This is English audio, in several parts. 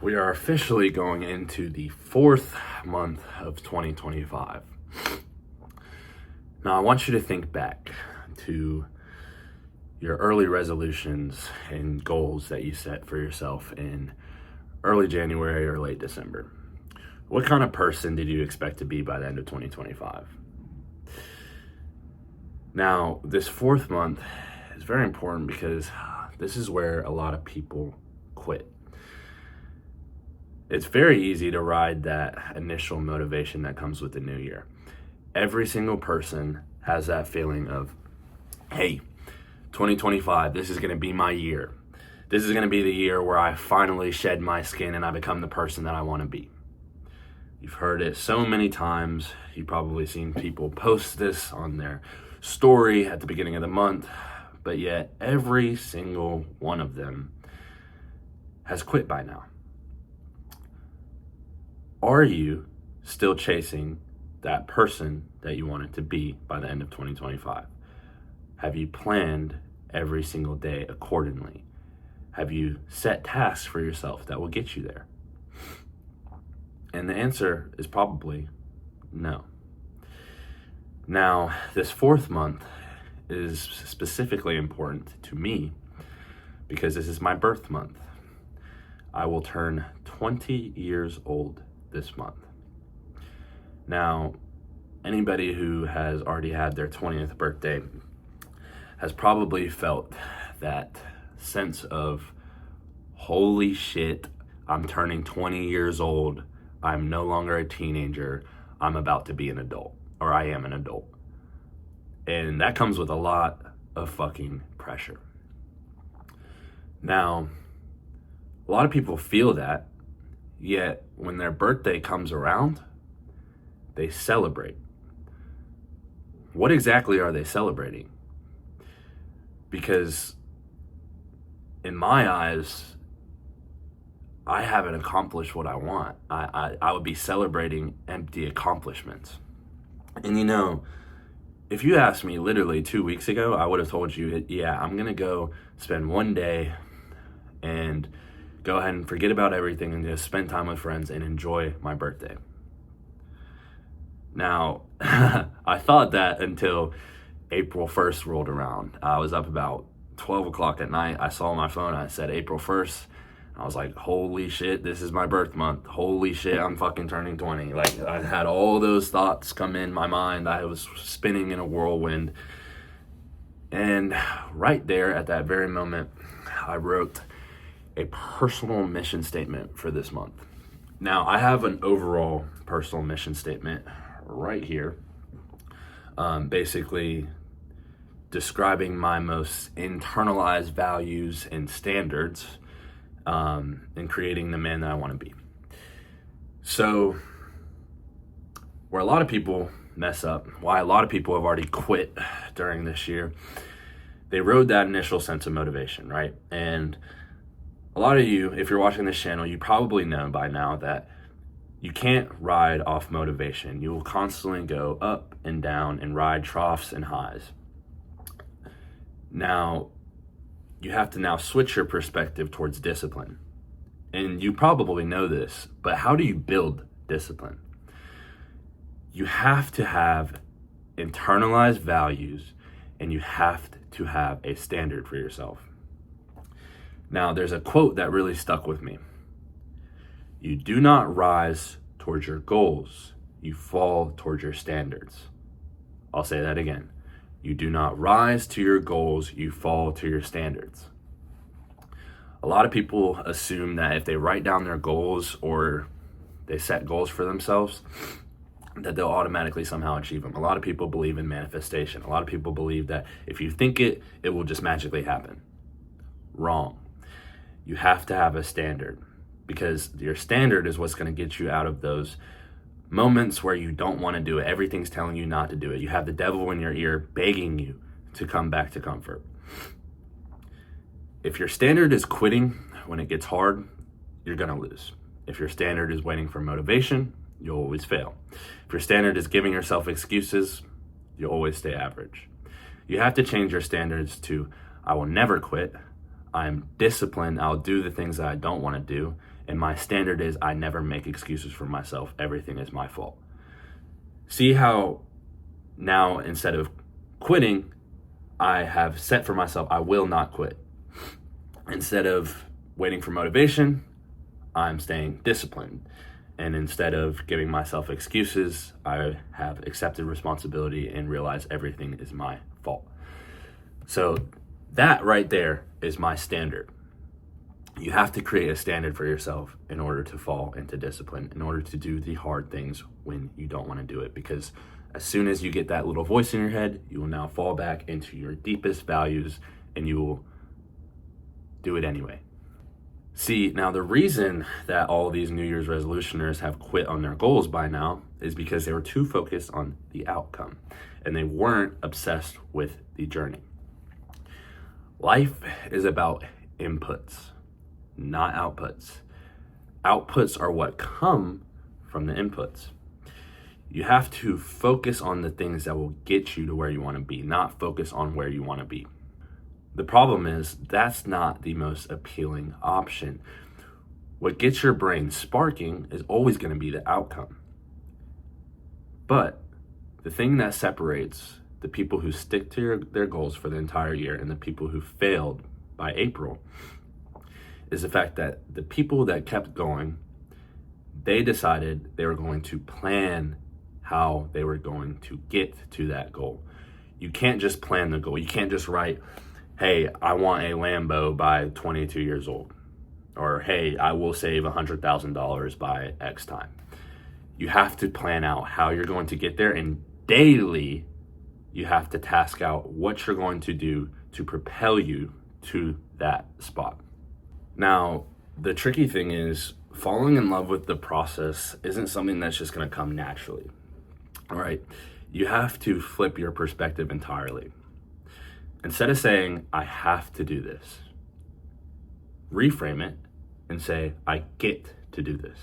We are officially going into the fourth month of 2025. Now, I want you to think back to your early resolutions and goals that you set for yourself in early January or late December. What kind of person did you expect to be by the end of 2025? Now, this fourth month is very important because this is where a lot of people quit. It's very easy to ride that initial motivation that comes with the new year. Every single person has that feeling of, hey, 2025, this is going to be my year. This is going to be the year where I finally shed my skin and I become the person that I want to be. You've heard it so many times. You've probably seen people post this on their story at the beginning of the month, but yet every single one of them has quit by now. Are you still chasing that person that you wanted to be by the end of 2025? Have you planned every single day accordingly? Have you set tasks for yourself that will get you there? And the answer is probably no. Now, this fourth month is specifically important to me because this is my birth month. I will turn 20 years old this month. Now, anybody who has already had their 20th birthday has probably felt that sense of, holy shit, I'm turning 20 years old. I'm no longer a teenager. I'm about to be an adult, or I am an adult. And that comes with a lot of fucking pressure. Now, a lot of people feel that, yet when their birthday comes around, they celebrate. What exactly are they celebrating? Because in my eyes, I haven't accomplished what I want. I would be celebrating empty accomplishments. And you know, if you asked me literally 2 weeks ago, I would have told you, yeah, I'm gonna go spend one day and go ahead and forget about everything and just spend time with friends and enjoy my birthday. Now, I thought that until April 1st rolled around. I was up about 12 o'clock at night. I saw my phone, I said April 1st. I was like, holy shit, this is my birth month. Holy shit, I'm fucking turning 20. Like, I had all those thoughts come in my mind. I was spinning in a whirlwind. And right there at that very moment, I wrote a personal mission statement for this month. Now, I have an overall personal mission statement right here, basically describing my most internalized values and standards in creating the man that I want to be. So, where a lot of people mess up, why a lot of people have already quit during this year, they rode that initial sense of motivation, right? And a lot of you, if you're watching this channel, you probably know by now that you can't ride off motivation. You will constantly go up and down and ride troughs and highs. Now, you have to now switch your perspective towards discipline. And you probably know this, but how do you build discipline? You have to have internalized values and you have to have a standard for yourself. Now, there's a quote that really stuck with me. You do not rise towards your goals, you fall towards your standards. I'll say that again. You do not rise to your goals, you fall to your standards. A lot of people assume that if they write down their goals or they set goals for themselves, that they'll automatically somehow achieve them. A lot of people believe in manifestation. A lot of people believe that if you think it, it will just magically happen. Wrong. You have to have a standard because your standard is what's going to get you out of those moments where you don't want to do it. Everything's telling you not to do it. You have the devil in your ear begging you to come back to comfort. If your standard is quitting when it gets hard, you're going to lose. If your standard is waiting for motivation, you'll always fail. If your standard is giving yourself excuses, you'll always stay average. You have to change your standards to, I will never quit. I'm disciplined. I'll do the things that I don't want to do. And my standard is I never make excuses for myself. Everything is my fault. See how now instead of quitting, I have set for myself, I will not quit. Instead of waiting for motivation, I'm staying disciplined. And instead of giving myself excuses, I have accepted responsibility and realized everything is my fault. So that right there is my standard. You have to create a standard for yourself in order to fall into discipline, in order to do the hard things when you don't want to do it. Because as soon as you get that little voice in your head, you will now fall back into your deepest values and you will do it anyway. See, now the reason that all these New Year's resolutioners have quit on their goals by now is because they were too focused on the outcome and they weren't obsessed with the journey. Life is about inputs, not outputs. Outputs are what come from the inputs. You have to focus on the things that will get you to where you want to be, not focus on where you want to be. The problem is that's not the most appealing option. What gets your brain sparking is always going to be the outcome. But the thing that separates the people who stick to their goals for the entire year and the people who failed by April is the fact that the people that kept going, they decided they were going to plan how they were going to get to that goal. You can't just plan the goal. You can't just write, hey, I want a Lambo by 22 years old. Or, hey, I will save $100,000 by X time. You have to plan out how you're going to get there, and daily you have to task out what you're going to do to propel you to that spot. Now, the tricky thing is falling in love with the process isn't something that's just going to come naturally. All right, you have to flip your perspective entirely. Instead of saying, I have to do this, reframe it and say, I get to do this.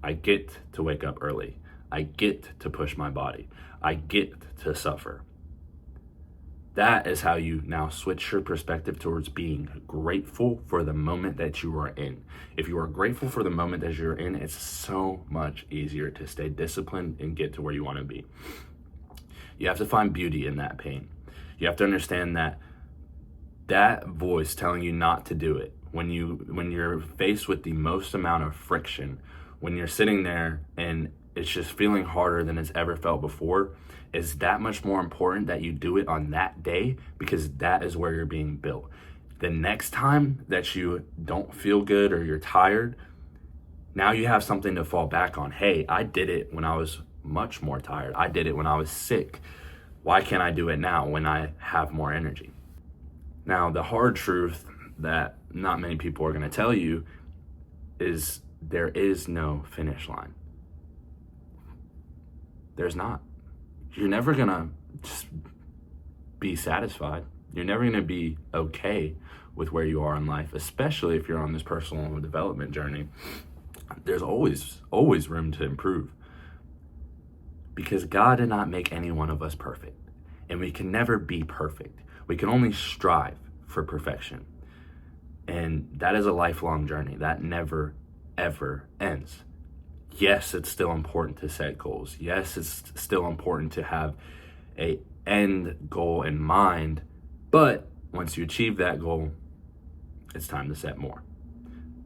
I get to wake up early. I get to push my body. I get to suffer. That is how you now switch your perspective towards being grateful for the moment that you are in. If you are grateful for the moment that you're in, it's so much easier to stay disciplined and get to where you want to be. You have to find beauty in that pain. You have to understand that voice telling you not to do it, when you're faced with the most amount of friction, when you're sitting there and it's just feeling harder than it's ever felt before, is that much more important that you do it on that day, because that is where you're being built. The next time that you don't feel good or you're tired, now you have something to fall back on. Hey, I did it when I was much more tired. I did it when I was sick. Why can't I do it now when I have more energy? Now, the hard truth that not many people are going to tell you is there is no finish line. There's not. You're never going to just be satisfied. You're never going to be okay with where you are in life, especially if you're on this personal development journey. There's always room to improve, because God did not make any one of us perfect, and we can never be perfect. We can only strive for perfection, and that is a lifelong journey that never, ever ends. Yes, it's still important to set goals. Yes, it's still important to have an end goal in mind, but once you achieve that goal, it's time to set more.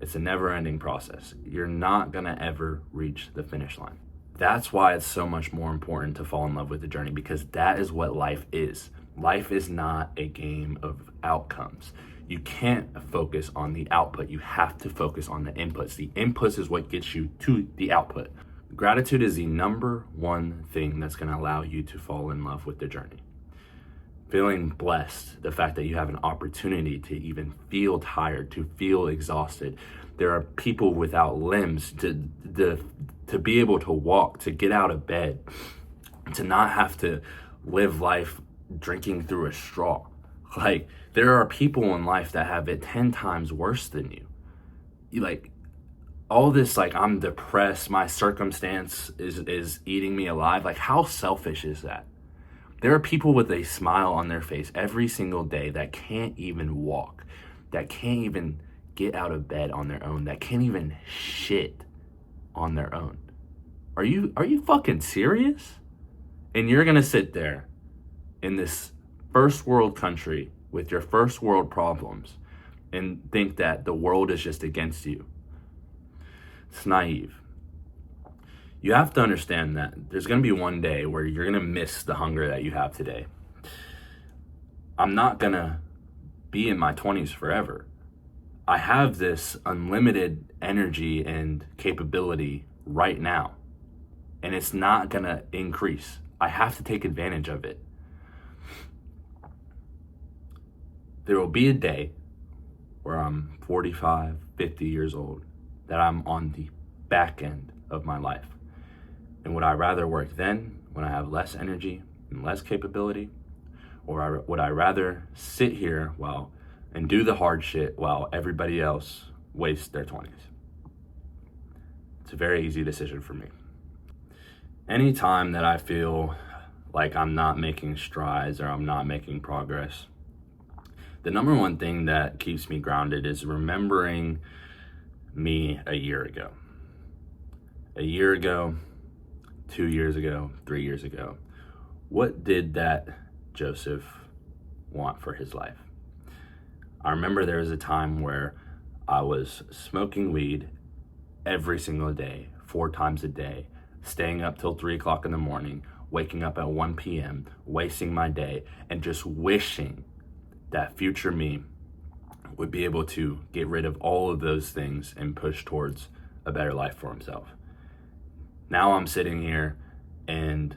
It's a never-ending process. You're not gonna ever reach the finish line. That's why it's so much more important to fall in love with the journey, because that is what life is. Life is not a game of outcomes. You can't focus on the output. You have to focus on the inputs. The inputs is what gets you to the output. Gratitude is the number one thing that's going to allow you to fall in love with the journey. Feeling blessed, the fact that you have an opportunity to even feel tired, to feel exhausted. There are people without limbs to be able to walk, to get out of bed, to not have to live life drinking through a straw. Like, there are people in life that have it 10 times worse than you. Like, all this, like, I'm depressed, my circumstance is eating me alive. Like, how selfish is that? There are people with a smile on their face every single day that can't even walk, that can't even get out of bed on their own, that can't even shit on their own. Are you fucking serious? And you're gonna sit there in this first world country with your first world problems and think that the world is just against you. It's naive. You have to understand that there's gonna be one day where you're gonna miss the hunger that you have today. I'm not gonna be in my 20s forever. I have this unlimited energy and capability right now, and it's not gonna increase. I have to take advantage of it. There will be a day where I'm 45, 50 years old, that I'm on the back end of my life. And would I rather work then, when I have less energy and less capability? Or would I rather sit here and do the hard shit while everybody else wastes their 20s? It's a very easy decision for me. Anytime that I feel like I'm not making strides or I'm not making progress, the number one thing that keeps me grounded is remembering me a year ago. A year ago, 2 years ago, 3 years ago. What did that Joseph want for his life? I remember there was a time where I was smoking weed every single day, 4 times a day, staying up till 3 o'clock in the morning, waking up at 1 p.m., wasting my day, and just wishing that future me would be able to get rid of all of those things and push towards a better life for himself. Now I'm sitting here and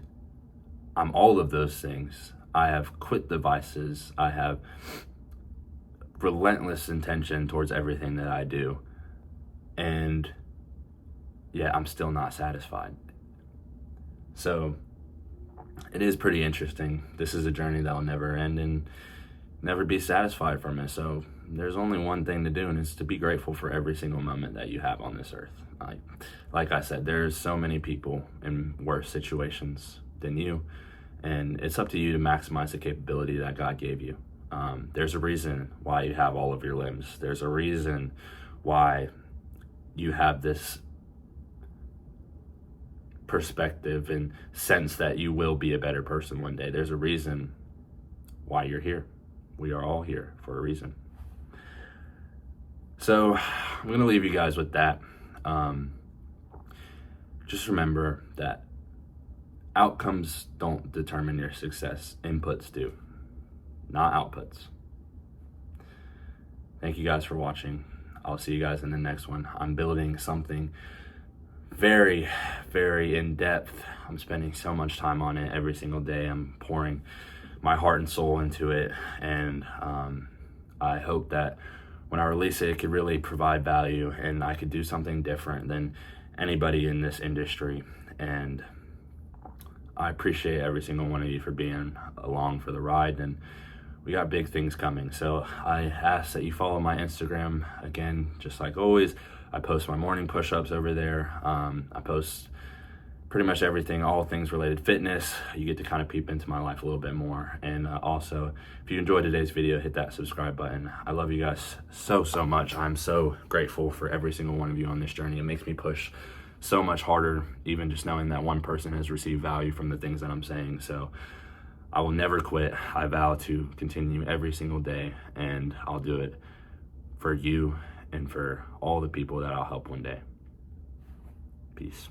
I'm all of those things. I have quit the vices. I have relentless intention towards everything that I do. And yet I'm still not satisfied. So it is pretty interesting. This is a journey that will never end and never be satisfied from it. So there's only one thing to do, and it's to be grateful for every single moment that you have on this earth. Like I said, there's so many people in worse situations than you, and it's up to you to maximize the capability that God gave you. There's a reason why you have all of your limbs. There's a reason why you have this perspective and sense that you will be a better person one day. There's a reason why you're here. We are all here for a reason. So I'm going to leave you guys with that. Just remember that outcomes don't determine your success. Inputs do, not outputs. Thank you guys for watching. I'll see you guys in the next one. I'm building something very, very in-depth. I'm spending so much time on it every single day. I'm pouring my heart and soul into it, and I hope that when I release it, it could really provide value and I could do something different than anybody in this industry. And I appreciate every single one of you for being along for the ride, and we got big things coming. So I ask that you follow my Instagram. Again, just like always, I post my morning push-ups over there. I post pretty much everything, all things related fitness. You get to kind of peep into my life a little bit more. And also, if you enjoyed today's video, hit that subscribe button. I love you guys so much. I'm so grateful for every single one of you on this journey. It makes me push so much harder, even just knowing that one person has received value from the things that I'm saying. So I will never quit. I vow to continue every single day, and I'll do it for you and for all the people that I'll help one day. Peace.